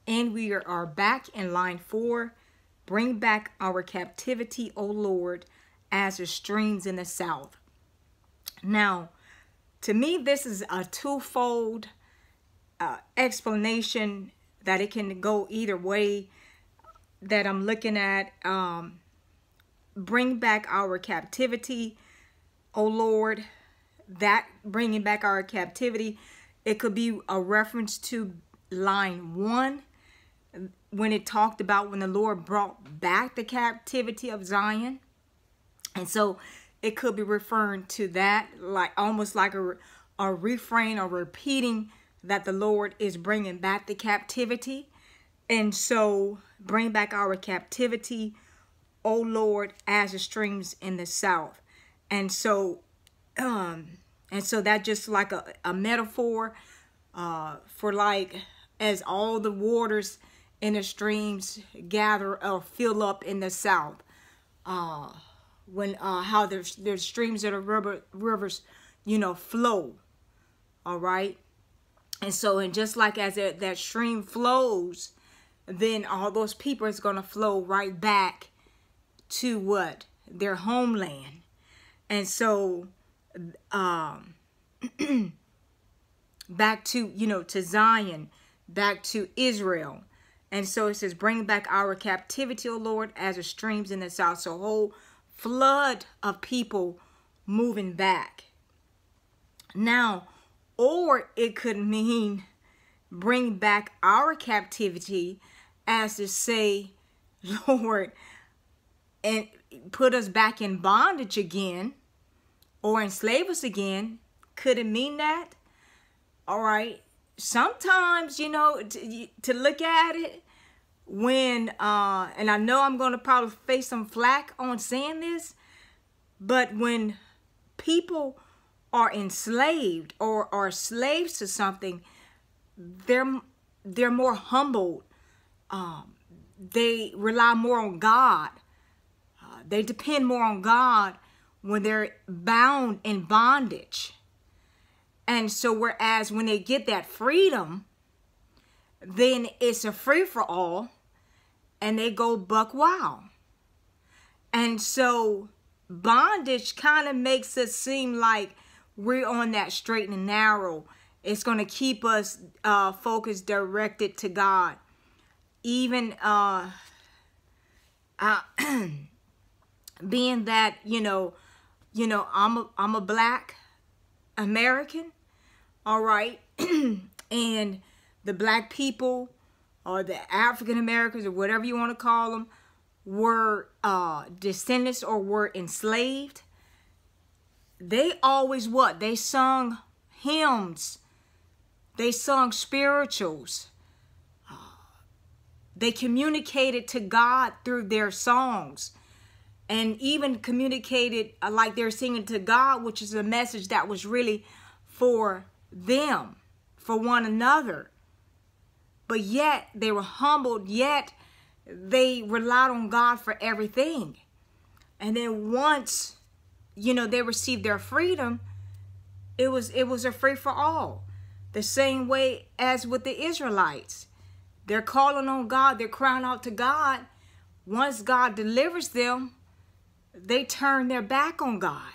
And we are back in line 4. Bring back our captivity, O Lord, as the streams in the south. Now, to me, this is a twofold explanation that it can go either way that I'm looking at. Bring back our captivity, O Lord. That bringing back our captivity, it could be a reference to line 1 when it talked about when the Lord brought back the captivity of Zion. And so it could be referring to that, like almost like a refrain or repeating that the Lord is bringing back the captivity. And so bring back our captivity, O Lord, as the streams in the south. And so that just like a metaphor for like as all the waters in the streams gather or fill up in the south. When how there's streams that are rivers, you know, flow. All right. And so, and just like as that stream flows, then all those people is going to flow right back to what? Their homeland. And so, back to, you know, to Zion, back to Israel. And so it says, bring back our captivity, O Lord, as the streams in the south. So a whole flood of people moving back. Now, or it could mean bring back our captivity as to say, Lord, and put us back in bondage again or enslave us again. Could it mean that? All right. Sometimes, you know, to look at it when, and I know I'm going to probably face some flack on saying this, but when people are enslaved or are slaves to something, they're more humbled. They rely more on God. They depend more on God when they're bound in bondage. And so whereas when they get that freedom, then it's a free-for-all and they go buck wild. And so bondage kind of makes it seem like we're on that straight and narrow. It's going to keep us focused, directed to God. Even being that, you know, I'm a black American. All right. And the black people or the African Americans or whatever you want to call them were descendants or were enslaved. They always what? They sung hymns. They sung spirituals. They communicated to God through their songs. And even communicated like they're singing to God, which is a message that was really for them, for one another. But yet they were humbled, yet they relied on God for everything. And then once, you know, they received their freedom, it was a free for all. The same way as with the Israelites. They're calling on God, they're crying out to God. Once God delivers them, they turn their back on God.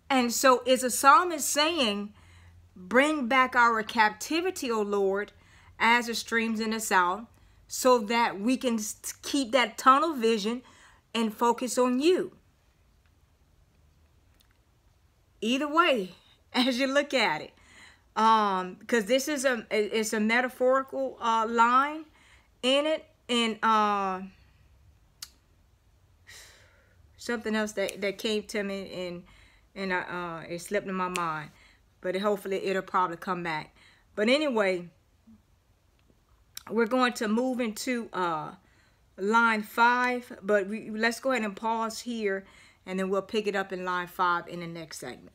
And so is a psalmist saying, bring back our captivity, O Lord, as the streams in the south, so that we can keep that tunnel vision and focus on you. Either way, as you look at it, because this is it's a metaphorical line in it, and something else that came to me and it slipped in my mind, but hopefully it'll probably come back. But anyway, we're going to move into line 5, but let's go ahead and pause here, and then we'll pick it up in line 5 in the next segment.